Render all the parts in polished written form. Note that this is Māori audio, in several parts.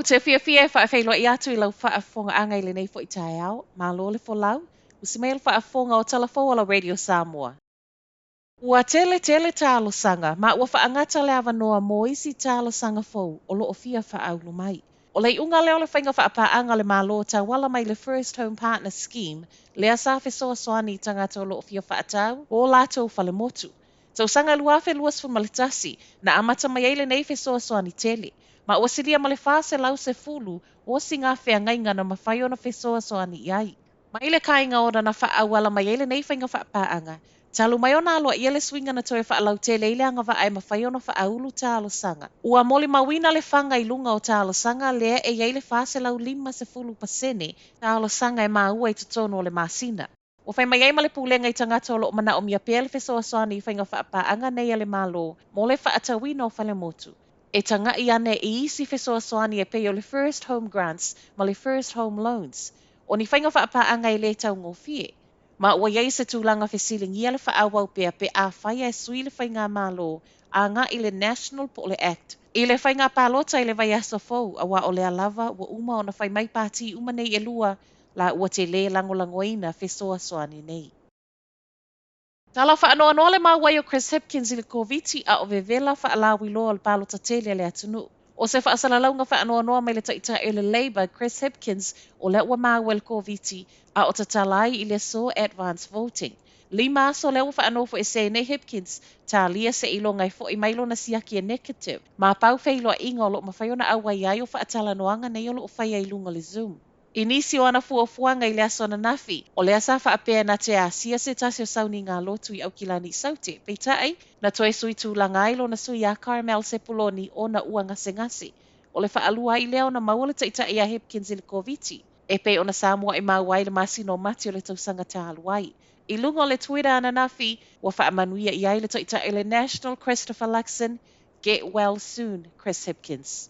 te fia whaawhailoa I atu I lau whaafonga anga I le nei fo I tae au, mā lole fo lau, usi mail whaafonga o talafo ala Radio Samoa. Ua tele tālo sanga, ma ua whaangata le awanoa mo isi tālo sanga fou, o loo fia whaaulu mai. O lei unga leo le whainga whaapāanga le mālo ta wala mai le First Home Partner Scheme, le asawhi soa soani tangata o loo fia whaatau, o lātou whale motu. Tau sanga luafe luas fu malitasi, na amata mai eile nei fe soa soani tele. Ma ua siria ma le whase lau se fulu, o singa whea ngainga na mawhai ona fe soa soani iai. Ma ile kainga ora na whaawala mai eile nei whainga whaapāanga, talu mai ona aloa ia le swinga na toe whaalau tele ile anga wa ai mawhai ona whaaulu tālo sanga. Ua moli mawina le whanga I lunga o tālo sanga lea e iei le whase lau 5% tālo sanga e maua I tutono o le masina. O whai mai eima le pūlenga I tangata o loo mana o mia pēle fe soa soani I whainga whaapāanga nei ale mālo, mo le whaatawina o whale motu. E tanga I ane I isi fe soa soani e pei o le First Home Grants ma le First Home Loans. O ni whainga whaapāanga I le tau ngofie. Ma ua iei se tūlanga fe siling ia le whaawau pea pe a whaia e sui le whainga mālo a ngā I le National po le Act. I le whainga pālota I le vai aso fau a wa o le alava ua uma o na whai mai pāti uma nei e lua la ua te le langolangoina fe soa soani nei. Tala whaanoa noa le mawai o Chris Hipkins I le koviti a o vevela whaalawi loa le pālota tele le atunu. O se whaasalaunga whaanoa noa mai le taita e le Labour Chris Hipkins o le ua maua le koviti a o tatalai I le so advance voting. Lima so le ua whaanoa fo e se nei Hipkins ta lia se ilonga I fo I mailo na siaki e negative. Ma pau whailoa inga o lo mawhaiona awa iai o whaatala noanga nei o lo whaia I lunga le Zoom. Inisi o ana fuafuanga I le aso na nafi, o le asa whaapea na te asia se tasi o sauni ngā lotu I aukilani saute. Peitai, na toe sui tūlanga ilo na sui a Caramel Sepuloni o na ua ngase. O le whaalua I leo na maua le taitai a Hipkins I le koviti. E pe o na Samoa I mauai le masino mati o le tausanga ta aluai. I lunga o le Twitter ana nafi, wa whaamanuia I ai le taitai le National Christopher Luxon, Get Well Soon, Chris Hipkins.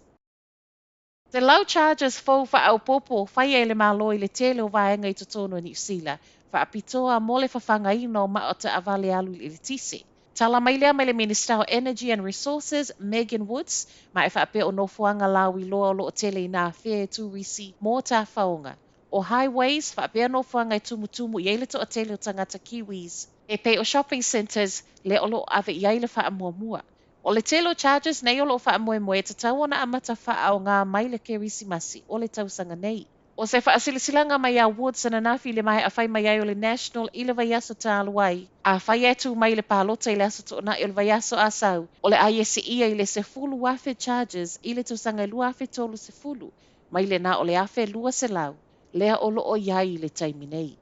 Te lau charges fau whaau popo whai e le malo I le tele o vaenga I totono New Zealand, whaapitoa mo le whawhanga ino o maa o te avale alu I le tise. Tala mai lea mai le Minister of Energy and Resources, Megan Woods, ma e whaape o nofuanga lau I loa o loo tele I nā whea tūrisi mō tā whaonga. O highways, whaape o nofuanga I tumutumu I eile to a tele o tangata Kiwis. E pe o shopping centres, le o loo ave I eile whaamuamua. O le telo charges nei o loo whaamoemoe te tau ona amata whaao ngā mai le kerisimasi o le tausanga nei. O se whaasilisilanga mai a Woods na nafi le mai a whai mai ai o le National I le vai aso tā aluai. A whai etu mai le pālota I le aso tōna I le vai aso asau. O le aiesi ia I le se fulu wafe charges I le tausanga I lua afe tolu se fulu. Mai le na o le afe lua se lau. Lea o loo iai I le taimi nei.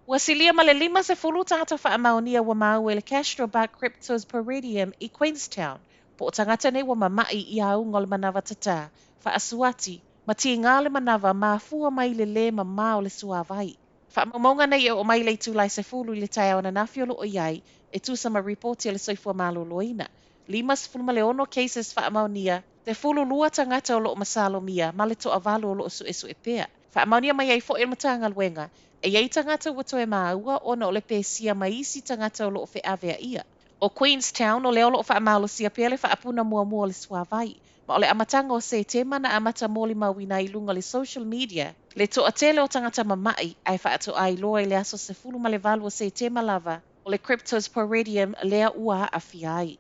Wasilia ma le 5 tangata whaamaonia wa mau e le Castro Bar Cryptos Palladium I Queenstown. Po o tangata nei wa mamai I aunga o le manawa tata, whaasuati, ma ti ngā le manawa ma fua mai le ma o le suawai. Whaamamonga nei e o mai le tūlai se fulu I le tai au na nafiolo o iai, e tūsa ma reporti le soifua malo loina. 5 cases whaamaonia, te fulu lua tangata o loo masalo mia, ma le toa valo o loo su e pea. Whaamaonia mai ai fo e matanga luenga, e iei tangata ua toe māua ona o le pēsia mai isi tangata o loo whe avea ia. O Queenstown o leo loo whaamalo sia pia le whaapuna mua le suawai, ma o le amatanga o se tema na amata moli mawina I lunga le social media, le toa tele o tangata mamai ai whaato ai loa I le aso se fulu ma le valu o se tema lava o le Cryptos Palladium lea ua a fiai.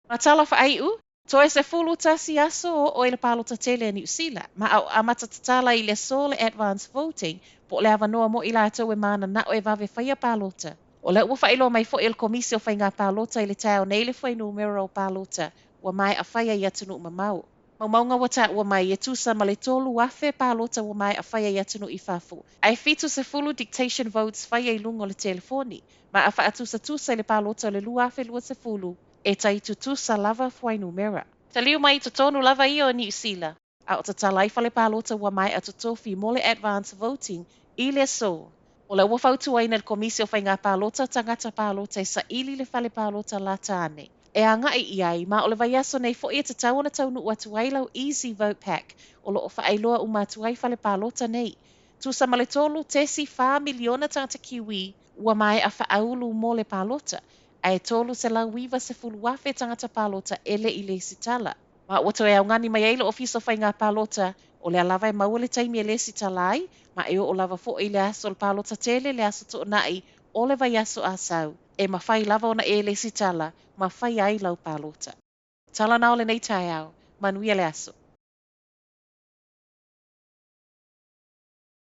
Ma tala whaaiu, toe se fulu tasi aso o le pālota tele New Zealand, ma au amata tatala I le so le advance voting, po le avanoa mo I lātou e mana na o e vave whaia pālota. O le ua whailo mai fo il komisi o whai ngā pālota I le tau nei le whai numero o pālota, ua mai a whaia I atunu mamau. Maumaunga wata ua mai e tusa ma le tolu wafe pālota ua mai a whaia I atunu I whafu. Ai fitu se fulu dictation votes whaia I lungo le telefoni, ma a wha tusa le pālota o le lua afe lua se fulu, e tai tutusa lava whai numera. Taliu mai tonu lava I o New Zealand. A o tatala I whale pālota ua mai a tutofi mo le advance voting I le so. O le ua whautu aina le komisi o whai ngā pālota tangata pālota I sa ili le whale pālota la tāne. E a ngai I ai, ma o le vai aso nei fo I te tau na taunu ua tuailau Easy Vote Pack o lo o whaailoa uma tuai whale pālota nei. Tusa ma le tolu tesi 4 miliona tangata kiwi ua mai a whaaulu mo le pālota. Ai tolu se lau wiva se fulu wafe tangata pālota ele I le sitala. Ma ua toe au ngani mai eilo ofisa whai ngā pālota o le alawa e maua le taimi e lesi talai, ma e o lava fo i le aso le pālota tele le aso to nai o le vai aso asau, e ma whai lava ona e lesi tala, ma whai ai lau pālota. Tala nao le nei tai au, manuia le aso.